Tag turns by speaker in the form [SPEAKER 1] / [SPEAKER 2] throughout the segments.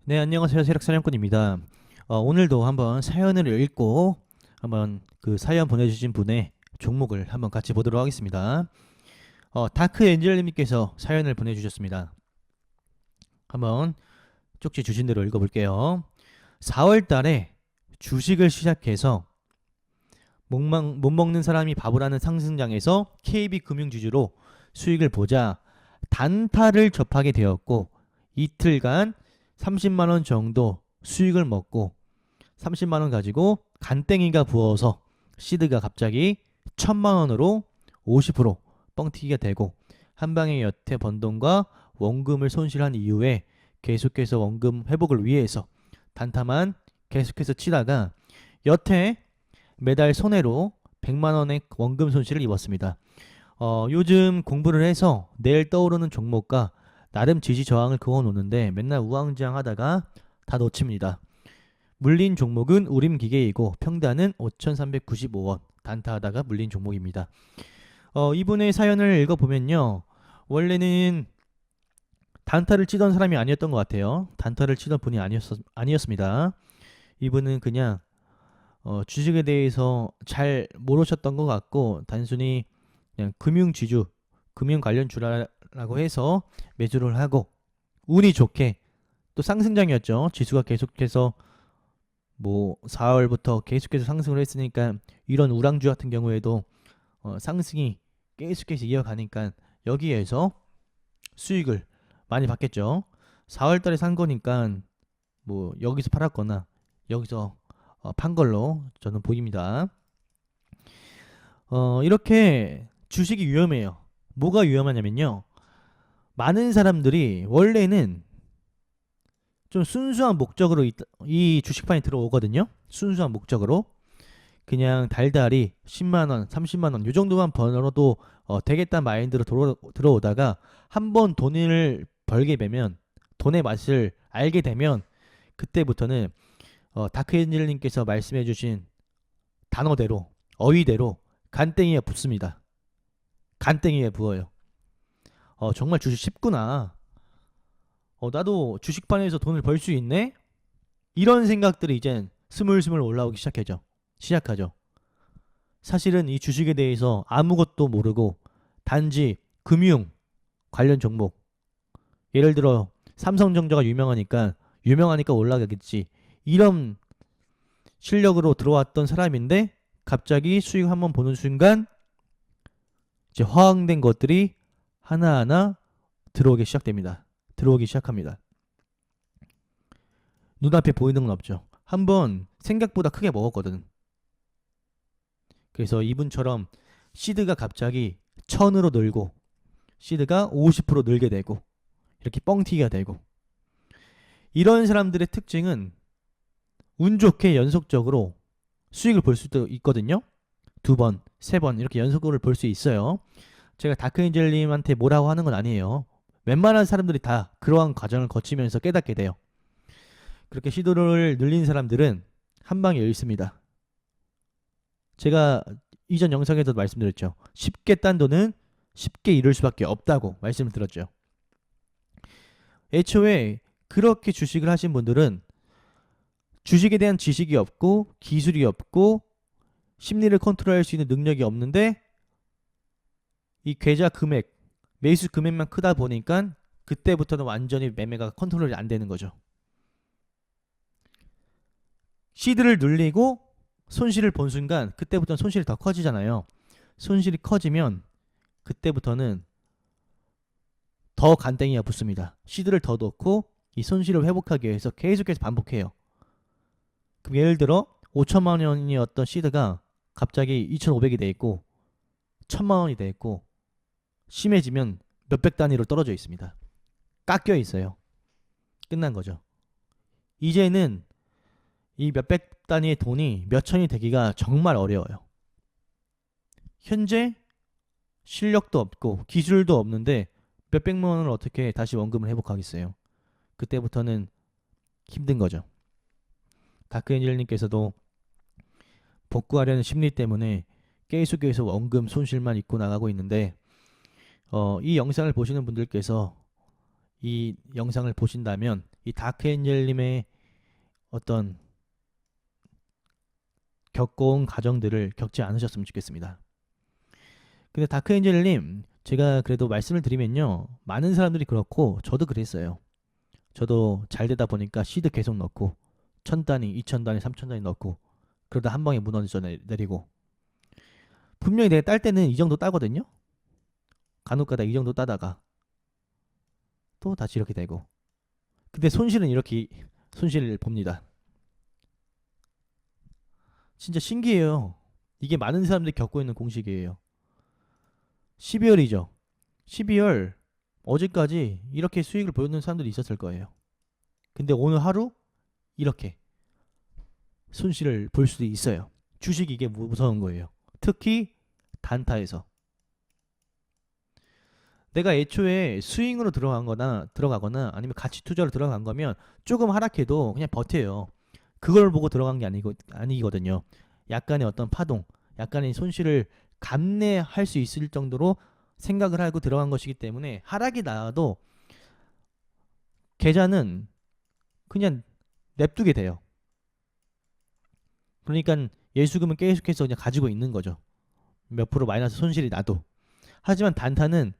[SPEAKER 1] 네, 안녕하세요. 세력사냥꾼입니다. 오늘도 한번 사연을 읽고 한번 그 사연 보내주신 분의 종목을 한번 같이 보도록 하겠습니다. 다크 엔젤님께서 사연을 보내주셨습니다. 한번 쪽지 주신 대로 읽어볼게요. 4월 달에 주식을 시작해서 못 먹는 사람이 바보라는 상승장에서 KB금융지주로 수익을 보자 단타를 접하게 되었고 이틀간 30만 원 정도 수익을 먹고 30만 원 가지고 간땡이가 부어서 시드가 갑자기 1000만 원으로 50% 뻥튀기가 되고 한 방에 여태 번 돈과 원금을 손실한 이후에 계속해서 원금 회복을 위해서 단타만 계속해서 치다가 여태 매달 손해로 100만 원의 원금 손실을 입었습니다. 요즘 공부를 해서 내일 떠오르는 종목과 나름 지지 저항을 그어 놓는데 맨날 우왕좌왕 하다가 다 놓칩니다. 물린 종목은 우림기계이고 평단은 5,395원 단타하다가 물린 종목입니다. 이분의 사연을 읽어보면요. 원래는 단타를 치던 사람이 아니었던 것 같아요. 단타를 치던 분이 아니었습니다. 이분은 그냥 주식에 대해서 잘 모르셨던 것 같고 단순히 그냥 금융지주, 금융 관련 주라고 해서 매수를 하고 운이 좋게 또 상승장이었죠. 지수가 계속해서 뭐 4월부터 계속해서 상승을 했으니까 이런 우량주 같은 경우에도 상승이 계속해서 이어가니까 여기에서 수익을 많이 받겠죠. 4월 달에 산 거니까 뭐 여기서 팔았거나 여기서 판 걸로 저는 보입니다. 이렇게 주식이 위험해요. 뭐가 위험하냐면요. 많은 사람들이 원래는 좀 순수한 목적으로 이 주식판에 들어오거든요. 순수한 목적으로. 그냥 달달이 10만원, 30만원 요 정도만 벌어도 되겠다는 마인드로 들어오다가 한번 돈을 벌게 되면 돈의 맛을 알게 되면 그때부터는 다크엔젤님께서 말씀해주신 단어대로 어휘대로 간땡이에 붙습니다. 간땡이에 부어요. 정말 주식 쉽구나. 나도 주식판에서 돈을 벌 수 있네? 이런 생각들이 이젠 스물스물 올라오기 시작하죠. 사실은 이 주식에 대해서 아무것도 모르고 단지 금융 관련 종목, 예를 들어 삼성전자가 유명하니까 올라가겠지, 이런 실력으로 들어왔던 사람인데 갑자기 수익 한번 보는 순간 이제 허황된 것들이 하나하나 들어오기 시작합니다. 눈앞에 보이는 건 없죠. 한번 생각보다 크게 먹었거든. 그래서 이분처럼 시드가 갑자기 1000으로 늘고 시드가 50% 늘게 되고 이렇게 뻥튀기가 되고, 이런 사람들의 특징은 운 좋게 연속적으로 수익을 볼 수도 있거든요. 두 번, 세 번 이렇게 연속으로 볼 수 있어요. 제가 다크엔젤님한테 뭐라고 하는 건 아니에요. 웬만한 사람들이 다 그러한 과정을 거치면서 깨닫게 돼요. 그렇게 시도를 늘린 사람들은 한 방에 잃습니다. 제가 이전 영상에도 말씀드렸죠. 쉽게 딴 돈은 쉽게 잃을 수밖에 없다고 말씀을 드렸죠. 애초에 그렇게 주식을 하신 분들은 주식에 대한 지식이 없고 기술이 없고 심리를 컨트롤할 수 있는 능력이 없는데 이 계좌 금액, 매수 금액만 크다 보니까 그때부터는 완전히 매매가 컨트롤이 안 되는 거죠. 시드를 눌리고 손실을 본 순간 그때부터는 손실이 더 커지잖아요. 손실이 커지면 그때부터는 더 간땡이가 붙습니다. 시드를 더 넣고 이 손실을 회복하기 위해서 계속해서 반복해요. 그럼 예를 들어 5천만 원이었던 시드가 갑자기 2,500이 돼 있고 1,000만 원이 돼 있고 심해지면 몇백 단위로 떨어져 있습니다. 깎여 있어요. 끝난 거죠. 이제는 이 몇백 단위의 돈이 몇천이 되기가 정말 어려워요. 현재 실력도 없고 기술도 없는데 몇백만 원을 어떻게 다시 원금을 회복하겠어요. 그때부터는 힘든 거죠. 다크엔젤님께서도 복구하려는 심리 때문에 계속해서 원금 손실만 입고 나가고 있는데 이 영상을 보시는 분들께서 이 영상을 보신다면 이 다크엔젤님의 어떤 겪어온 과정들을 겪지 않으셨으면 좋겠습니다. 근데 다크엔젤님, 제가 그래도 말씀을 드리면요, 많은 사람들이 그렇고 저도 그랬어요. 저도 잘 되다 보니까 시드 계속 넣고 1000단위, 2000단위, 3000단위 넣고 그러다 한 방에 무너져 내리고, 분명히 내가 딸 때는 이 정도 따거든요. 간혹가다 이 정도 따다가 또 다시 이렇게 되고, 근데 손실은 이렇게 손실을 봅니다. 진짜 신기해요. 이게 많은 사람들이 겪고 있는 공식이에요. 12월이죠. 12월 어제까지 이렇게 수익을 보여주는 사람들이 있었을 거예요. 근데 오늘 하루 이렇게 손실을 볼 수도 있어요. 주식이 이게 무서운 거예요. 특히 단타에서. 내가 애초에 스윙으로 들어가거나 아니면 가치 투자로 들어간 거면 조금 하락해도 그냥 버텨요. 그걸 보고 들어간 게 아니거든요. 약간의 어떤 파동, 약간의 손실을 감내할 수 있을 정도로 생각을 하고 들어간 것이기 때문에 하락이 나와도 계좌는 그냥 냅두게 돼요. 그러니까 예수금은 계속해서 그냥 가지고 있는 거죠. 몇 프로 마이너스 손실이 나도. 하지만 단타는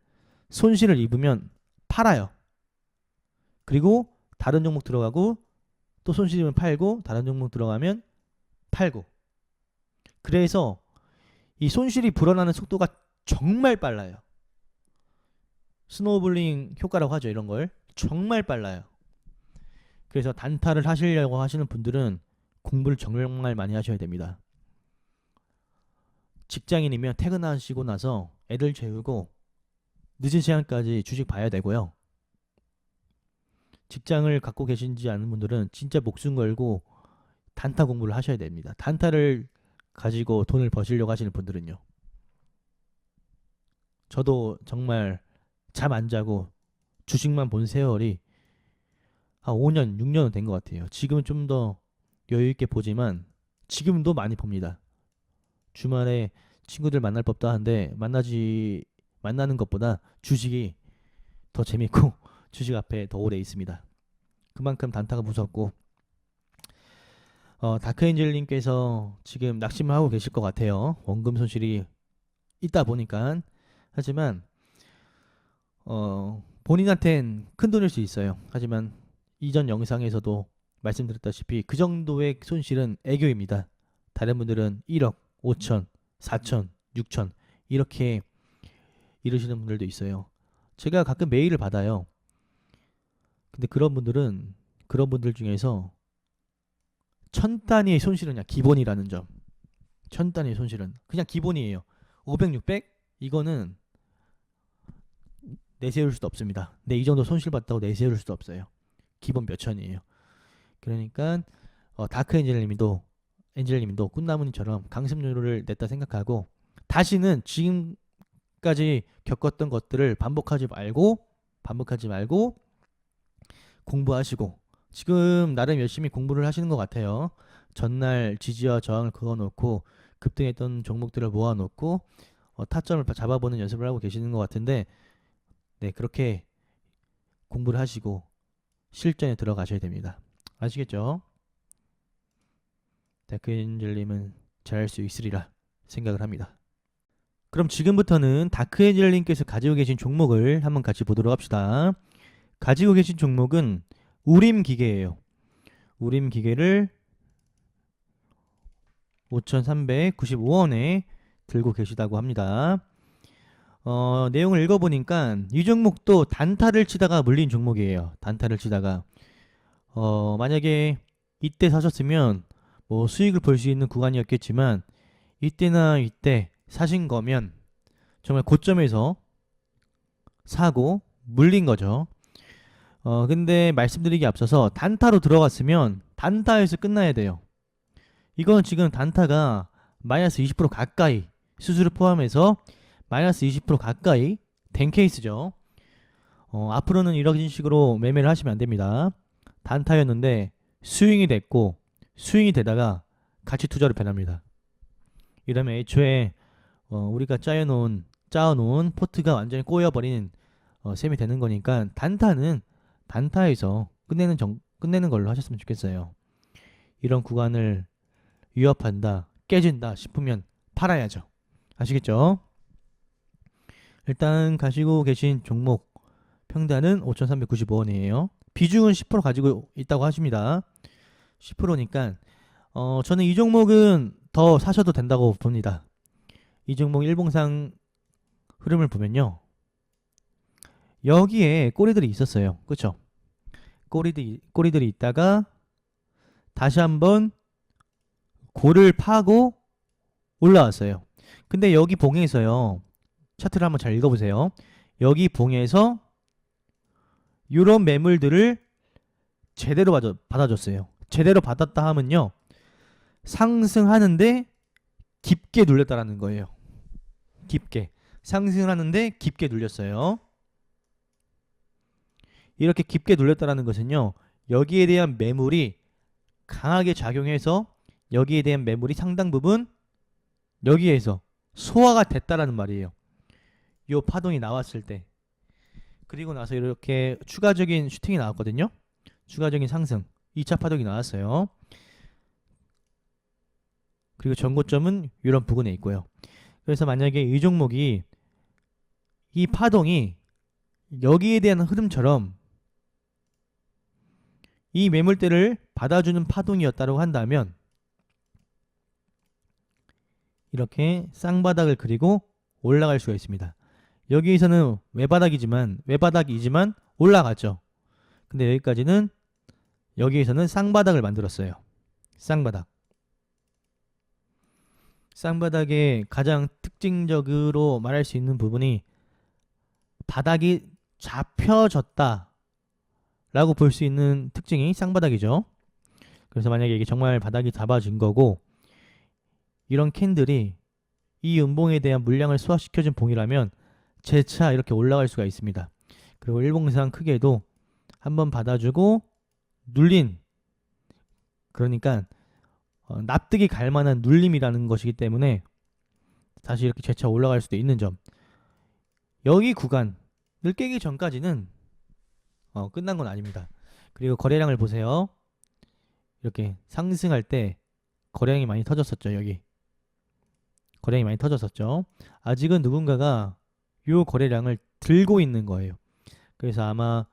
[SPEAKER 1] 손실을 입으면 팔아요. 그리고 다른 종목 들어가고 또 손실이면 팔고 다른 종목 들어가면 팔고. 그래서 이 손실이 불어나는 속도가 정말 빨라요. 스노우볼링 효과라고 하죠. 이런 걸 정말 빨라요. 그래서 단타를 하시려고 하시는 분들은 공부를 정말 많이 하셔야 됩니다. 직장인이면 퇴근하시고 나서 애들 재우고 늦은 시간까지 주식 봐야 되고요. 직장을 갖고 계신지 않은 분들은 진짜 목숨 걸고 단타 공부를 하셔야 됩니다. 단타를 가지고 돈을 버시려고 하시는 분들은요. 저도 정말 잠 안 자고 주식만 본 세월이 한 5년, 6년은 된 것 같아요. 지금은 좀 더 여유 있게 보지만 지금도 많이 봅니다. 주말에 친구들 만날 법도 한데 만나는 것보다 주식이 더 재밌고 주식 앞에 더 오래 있습니다. 그만큼 단타가 무섭고, 다크엔젤님께서 지금 낙심을 하고 계실 것 같아요. 원금 손실이 있다 보니까. 하지만 본인한텐 큰 돈일 수 있어요. 하지만 이전 영상에서도 말씀드렸다시피 그 정도의 손실은 애교입니다. 다른 분들은 1억, 5천, 4천, 6천 이렇게 이러시는 분들도 있어요. 제가 가끔 메일을 받아요. 근데 그런 분들 중에서 1000단위의 손실은 그냥 기본이라는 점. 1000단위의 손실은 그냥 기본이에요. 500, 600 이거는 내세울 수도 없습니다. 네, 이 정도 손실 봤다고 내세울 수도 없어요. 기본 몇 천이에요. 그러니까 다크엔젤님도 꿈나무님처럼 강습료를 냈다 생각하고 다시는 지금까지 겪었던 것들을 반복하지 말고 공부하시고, 지금 나름 열심히 공부를 하시는 것 같아요. 전날 지지와 저항을 그어놓고 급등했던 종목들을 모아놓고 타점을 잡아보는 연습을 하고 계시는 것 같은데, 네, 그렇게 공부를 하시고 실전에 들어가셔야 됩니다. 아시겠죠? 다크엔젤님은 잘할 수 있으리라 생각을 합니다. 그럼 지금부터는 다크엔젤님께서 가지고 계신 종목을 한번 같이 보도록 합시다. 가지고 계신 종목은 우림 기계예요. 우림 기계를 5,395원에 들고 계시다고 합니다. 내용을 읽어보니까 이 종목도 단타를 치다가 물린 종목이에요. 단타를 치다가 만약에 이때 사셨으면 뭐 수익을 볼 수 있는 구간이었겠지만 이때나 이때 사신 거면 정말 고점에서 사고 물린 거죠. 근데 말씀드리기 앞서서 단타로 들어갔으면 단타에서 끝나야 돼요. 이건 지금 단타가 마이너스 20% 가까이, 수수료 포함해서 마이너스 20% 가까이 된 케이스죠. 앞으로는 이런 식으로 매매를 하시면 안 됩니다. 단타였는데 스윙이 됐고, 스윙이 되다가 가치 투자로 변합니다. 이러면 애초에 우리가 짜여놓은 포트가 완전히 꼬여버린 셈이 되는 거니까 단타는 단타에서 끝내는 걸로 하셨으면 좋겠어요. 이런 구간을 위협한다, 깨진다 싶으면 팔아야죠. 아시겠죠? 일단 가지고 계신 종목 평단은 5,395원이에요. 비중은 10% 가지고 있다고 하십니다. 10%니까 저는 이 종목은 더 사셔도 된다고 봅니다. 이 종목 일봉상 흐름을 보면요. 여기에 꼬리들이 있었어요. 그쵸? 꼬리들이 있다가 다시 한번 골을 파고 올라왔어요. 근데 여기 봉에서요. 차트를 한번 잘 읽어보세요. 여기 봉에서 이런 매물들을 제대로 받아줬어요. 제대로 받았다 하면요. 상승하는데 깊게 눌렸다라는 거예요. 깊게. 상승하는데 깊게 눌렸어요. 이렇게 깊게 눌렸다라는 것은요. 여기에 대한 매물이 강하게 작용해서 여기에 대한 매물이 상당 부분 여기에서 소화가 됐다라는 말이에요. 요 파동이 나왔을 때. 그리고 나서 이렇게 추가적인 슈팅이 나왔거든요. 추가적인 상승. 2차 파동이 나왔어요. 그리고 전고점은 이런 부근에 있고요. 그래서 만약에 이 종목이 이 파동이 여기에 대한 흐름처럼 이 매물대를 받아주는 파동이었다고 한다면 이렇게 쌍바닥을 그리고 올라갈 수가 있습니다. 여기에서는 외바닥이지만 올라갔죠. 근데 여기에서는 쌍바닥을 만들었어요. 쌍바닥의 가장 특징적으로 말할 수 있는 부분이 바닥이 잡혀졌다 라고 볼 수 있는 특징이 쌍바닥이죠. 그래서 만약에 이게 정말 바닥이 잡아진 거고 이런 캔들이 이 음봉에 대한 물량을 소화시켜준 봉이라면 재차 이렇게 올라갈 수가 있습니다. 그리고 일봉상 크게도 한번 받아주고 눌린, 그러니까 납득이 갈 만한 눌림이라는 것이기 때문에 다시 이렇게 재차 올라갈 수도 있는 점. 여기 구간을 깨기 전까지는 끝난 건 아닙니다. 그리고 거래량을 보세요. 이렇게 상승할 때 거래량이 많이 터졌었죠. 여기 거래량이 많이 터졌었죠. 아직은 누군가가 이 거래량을 들고 있는 거예요. 그래서 아마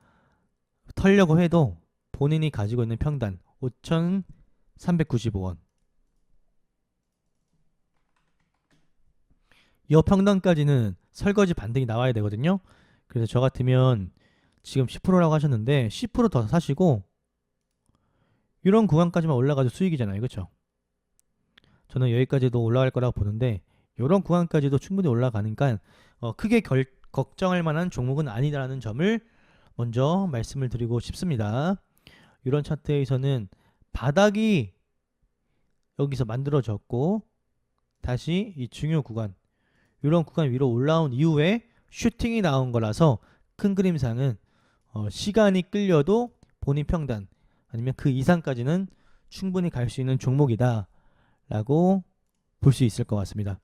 [SPEAKER 1] 털려고 해도 본인이 가지고 있는 평단 5,395원 이 평단까지는 설거지 반등이 나와야 되거든요. 그래서 저 같으면 지금 10%라고 하셨는데 10% 더 사시고 이런 구간까지만 올라가도 수익이잖아요. 그렇죠? 저는 여기까지도 올라갈 거라고 보는데 이런 구간까지도 충분히 올라가니까 크게 걱정할 만한 종목은 아니다라는 점을 먼저 말씀을 드리고 싶습니다. 이런 차트에서는 바닥이 여기서 만들어졌고 다시 이 중요 구간 이런 구간 위로 올라온 이후에 슈팅이 나온 거라서 큰 그림상은 시간이 끌려도 본인 평단 아니면 그 이상까지는 충분히 갈 수 있는 종목이다 라고 볼 수 있을 것 같습니다.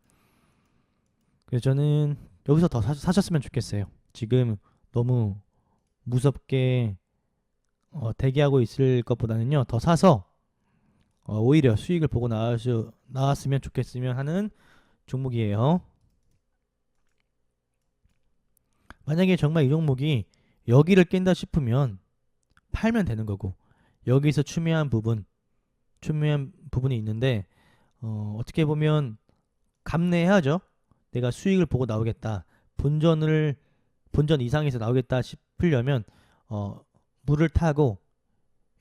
[SPEAKER 1] 그래서 저는 여기서 더 사셨으면 좋겠어요. 지금 너무 무섭게 대기하고 있을 것보다는요 더 사서 오히려 수익을 보고 나왔으면 좋겠으면 하는 종목이에요. 만약에 정말 이 종목이 여기를 깬다 싶으면 팔면 되는 거고 여기서 추매한 부분이 있는데 어떻게 보면 감내해야죠. 내가 수익을 보고 나오겠다. 본전 이상에서 나오겠다 싶으려면 물을 타고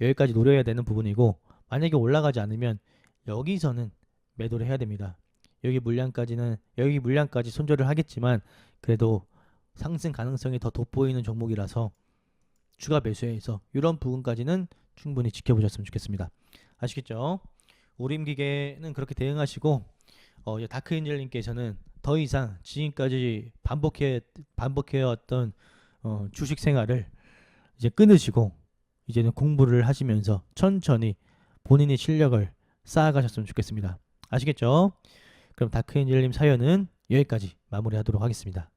[SPEAKER 1] 여기까지 노려야 되는 부분이고 만약에 올라가지 않으면 여기서는 매도를 해야 됩니다. 여기 물량까지 손절을 하겠지만 그래도 상승 가능성이 더 돋보이는 종목이라서 추가 매수해서 이런 부분까지는 충분히 지켜보셨으면 좋겠습니다. 아시겠죠? 오림기계는 그렇게 대응하시고 다크엔젤님께서는 더 이상 지금까지 반복해왔던 주식 생활을 이제 끊으시고 이제는 공부를 하시면서 천천히 본인의 실력을 쌓아가셨으면 좋겠습니다. 아시겠죠? 그럼 다크엔젤님 사연은 여기까지 마무리하도록 하겠습니다.